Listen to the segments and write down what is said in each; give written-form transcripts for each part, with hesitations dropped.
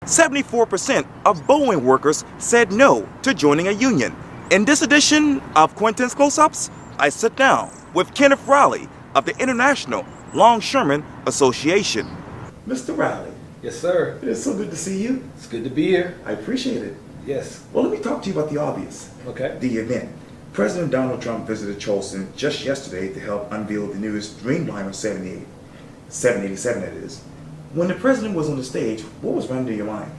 74% of Boeing workers said no to joining a union. In this edition of Quintin's Close-Ups, I sit down with Kenneth Riley of the International Longshoreman Association. Mr. Riley. Yes, sir. It is so good to see you. It's good to be here. I appreciate it. Yes. Well, let me talk to you about the obvious. Okay. The event. President Donald Trump visited Charleston just yesterday to help unveil the newest Dreamliner 787 that is. When the president was on the stage, what was running through your mind?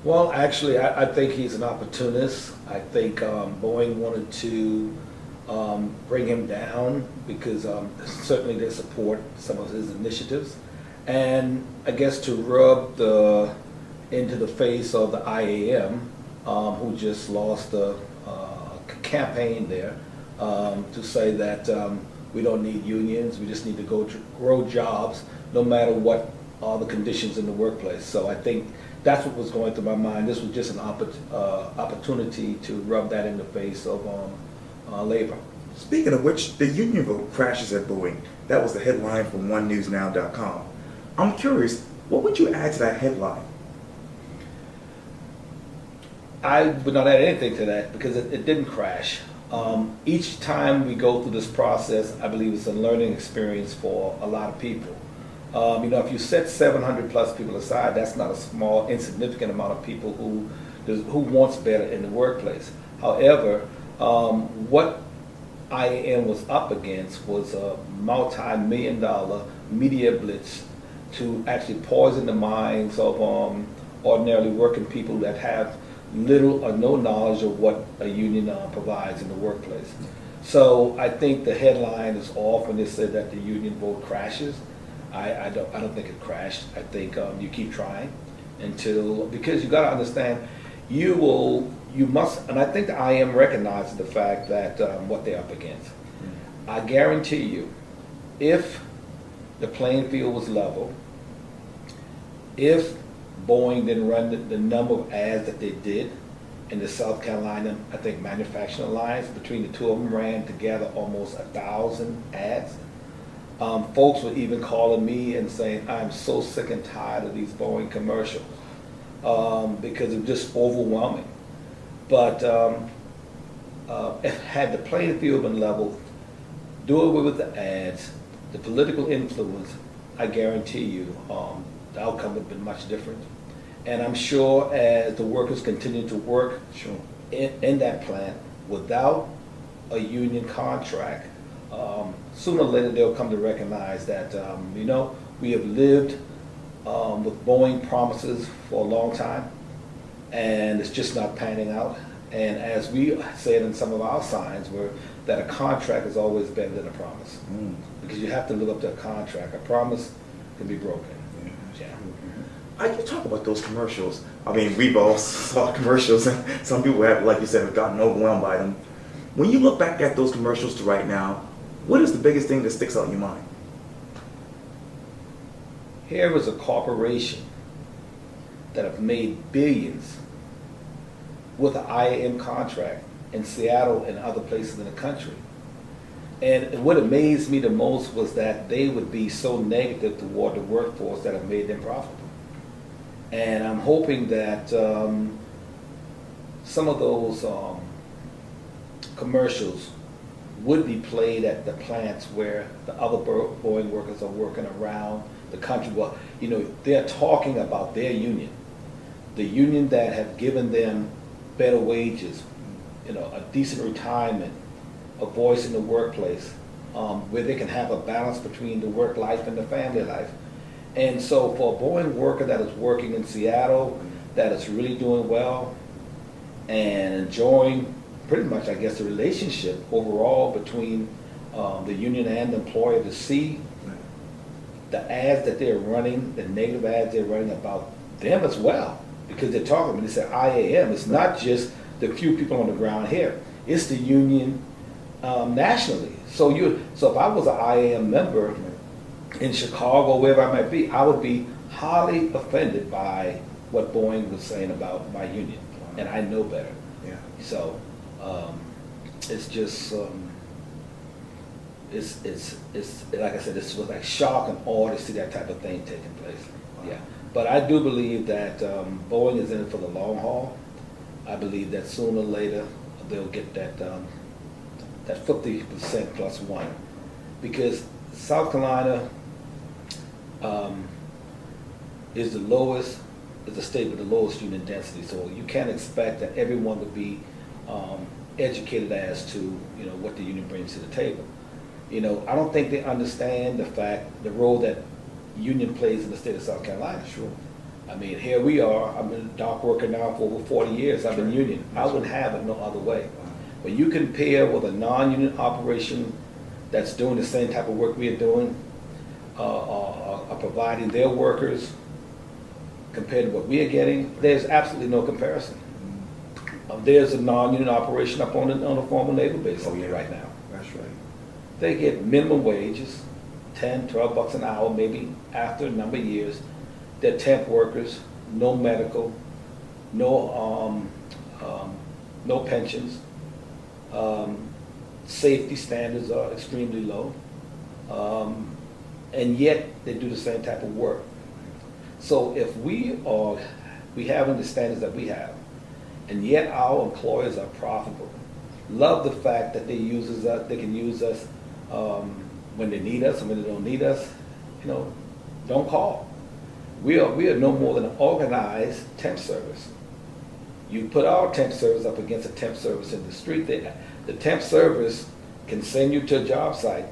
Well, actually, I think he's an opportunist. I think Boeing wanted to bring him down because certainly they support some of his initiatives. And I guess to rub into the face of the IAM, who just lost the campaign there, to say that we don't need unions, we just need to grow jobs no matter what are the conditions in the workplace. So I think that's what was going through my mind. This was just an opportunity to rub that in the face of labor. Speaking of which, the union vote crashes at Boeing. That was the headline from onenewsnow.com. I'm curious, what would you add to that headline? I would not add anything to that because it didn't crash. Each time we go through this process, I believe it's a learning experience for a lot of people. If you set 700 plus people aside, that's not a small, insignificant amount of people who wants better in the workplace. However, what IAM was up against was a multi-million-dollar media blitz to actually poison the minds of ordinarily working people that have little or no knowledge of what a union provides in the workplace. So I think the headline is off when they said that the union vote crashes. I don't think it crashed. I think you keep trying because you got to understand you must, and I think the IM recognizes the fact that what they're up against. I guarantee you, if the playing field was level, if Boeing didn't run the number of ads that they did in the South Carolina, I think manufacturing alliance, between the two of them ran together almost 1,000 ads. Folks were even calling me and saying, I'm so sick and tired of these Boeing commercials because it's just overwhelming. But had the playing field been level, do away with the ads, the political influence, I guarantee you the outcome would have been much different. And I'm sure as the workers continue to work in that plant without a union contract, sooner or later they'll come to recognize that, we have lived with Boeing promises for a long time, and it's just not panning out. And as we said in some of our signs, that a contract is always better than a promise, because you have to live up to a contract. A promise can be broken. You talk about those commercials. I mean, we've all saw commercials, and some people have, like you said, have gotten overwhelmed by them. When you look back at those commercials to right now, what is the biggest thing that sticks out in your mind? Here is a corporation that have made billions with an IAM contract in Seattle and other places in the country. And what amazed me the most was that they would be so negative toward the workforce that have made them profitable. And I'm hoping that some of those commercials would be played at the plants where the other Boeing workers are working around the country. Well, they're talking about their union, the union that have given them better wages, a decent retirement, a voice in the workplace, where they can have a balance between the work life and the family life. And so for a Boeing worker that is working in Seattle, that is really doing well and enjoying pretty much, I guess, the relationship overall between the union and the employer, to see the ads that they're running, the negative ads they're running about them as well, because they're talking, when they say IAM, it's not just the few people on the ground here, it's the union nationally. So if I was an IAM member in Chicago, wherever I might be, I would be highly offended by what Boeing was saying about my union, and I know better. Yeah. So it's just it's like I said, it's like shock and awe to see that type of thing taking place. Wow. Yeah. But I do believe that Boeing is in it for the long haul. I believe that sooner or later they'll get that 50% plus one, because South Carolina is the state with the lowest union density. So you can't expect that everyone would be educated as to what the union brings to the table. I don't think they understand the role that union plays in the state of South Carolina. Sure. I mean, here we are. I've been a dock worker now for over 40 years. I've been union. I wouldn't have it no other way. But you compare with a non-union operation that's doing the same type of work we are doing, are providing their workers compared to what we are getting, there's absolutely no comparison. There's a non-union operation up on the former naval base right now. That's right. They get minimum wages, 10, 12 bucks an hour, maybe after a number of years. They're temp workers, no medical, no pensions. Safety standards are extremely low. And yet they do the same type of work. So if we have the standards that we have, and yet our employers are profitable, love the fact that they can use us when they need us and when they don't need us, don't call. We are no more than an organized temp service. You put our temp service up against a temp service in the street, the temp service can send you to a job site,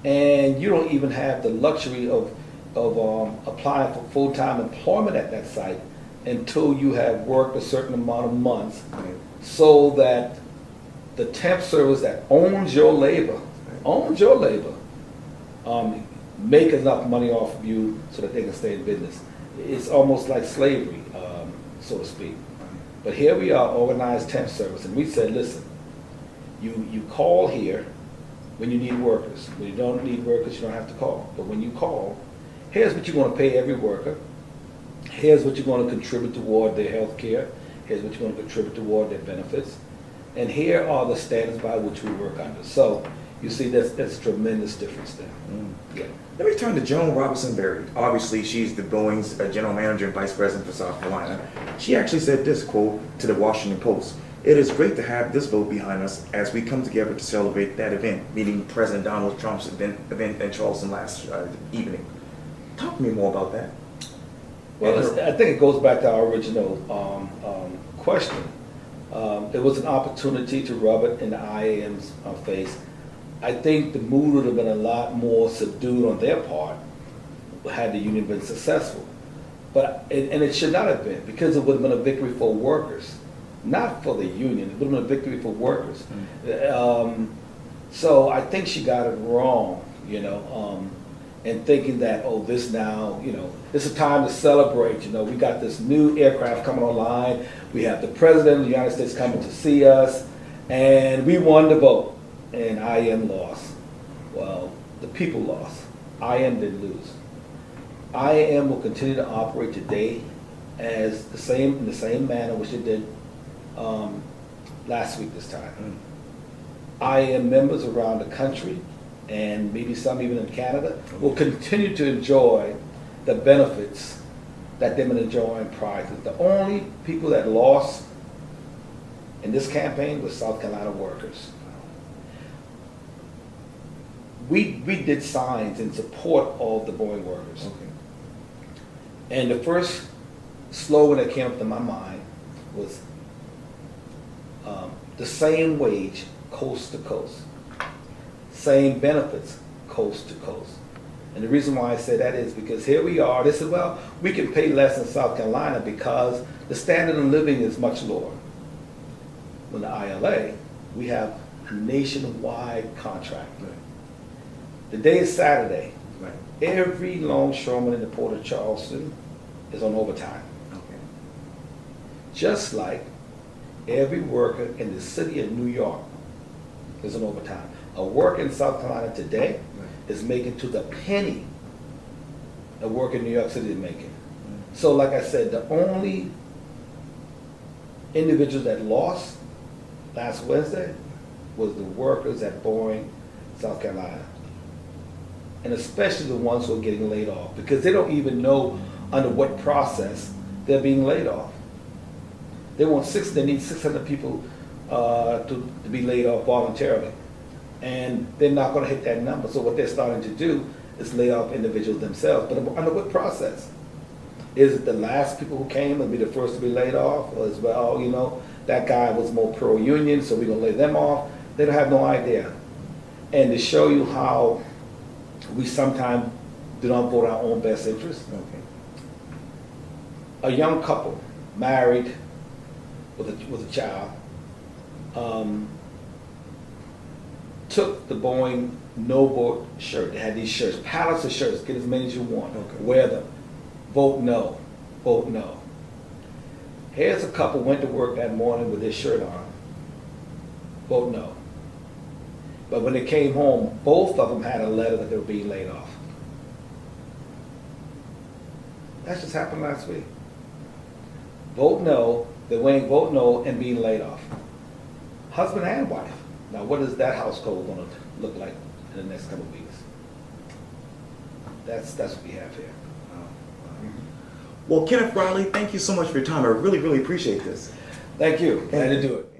and you don't even have the luxury of applying for full-time employment at that site until you have worked a certain amount of months, so that the temp service that owns your labor, make enough money off of you so that they can stay in business. It's almost like slavery, so to speak. But here we are, organized temp service, and we said, listen, you call here when you need workers. When you don't need workers, you don't have to call. But when you call, here's what you're going to pay every worker. Here's what you're going to contribute toward their health care. Here's what you're going to contribute toward their benefits. And here are the standards by which we work under. So you see, that's a tremendous difference there. Yeah. Let me turn to Joan Robinson-Berry. Obviously, she's the Boeing's general manager and vice president for South Carolina. She actually said this, quote, to the Washington Post: "It is great to have this vote behind us as we come together to celebrate that event," meaning President Donald Trump's event in Charleston last evening. Talk to me more about that. Well, I think it goes back to our original question. It was an opportunity to rub it in the IAM's face. I think the mood would have been a lot more subdued on their part had the union been successful. And it should not have been, because it would have been a victory for workers, not for the union. It would have been a victory for workers. So I think she got it wrong, and thinking that, this now, this is a time to celebrate. We got this new aircraft coming online. We have the President of the United States coming to see us, and we won the vote. And IM lost. Well, the people lost. IM didn't lose. IM will continue to operate today in the same manner which it did last week this time. IM members around the country, and maybe some even in Canada, will continue to enjoy the benefits that they've been enjoying prior to. The only people that lost in this campaign was South Carolina workers. We did signs in support of the Boeing workers. And the first slogan that came up to my mind was the same wage coast to coast, same benefits coast to coast. And the reason why I say that is because here we are, they said, well, we can pay less in South Carolina because the standard of living is much lower. When the ILA, we have a nationwide contract. The day is Saturday. Right. Every longshoreman in the Port of Charleston is on overtime. Just like every worker in the city of New York is on overtime. A worker in South Carolina today is making to the penny a worker in New York City is making. So like I said, the only individuals that lost last Wednesday was the workers at Boeing, South Carolina. And especially the ones who are getting laid off, because they don't even know under what process they're being laid off. They need 600 people to be laid off voluntarily. And they're not going to hit that number. So what they're starting to do is lay off individuals themselves. But under what process? Is it the last people who came will be the first to be laid off? Or as well, you know, that guy was more pro-union, so we're going to lay them off? They don't have no idea. And to show you how we sometimes do not vote our own best interest. Okay. A young couple, married, with a child, took the Boeing no vote shirt. They had these shirts, pallets of shirts, get as many as you want. Okay. Wear them. Vote no. Vote no. Here's a couple went to work that morning with their shirt on. Vote no. But when they came home, both of them had a letter that they were being laid off. That just happened last week. Vote no, they're weighing vote no and being laid off. Husband and wife. Now what is that household going to look like in the next couple of weeks? That's what we have here. Well, Kenneth Riley, thank you so much for your time. I really, really appreciate this. Thank you. Glad to do it.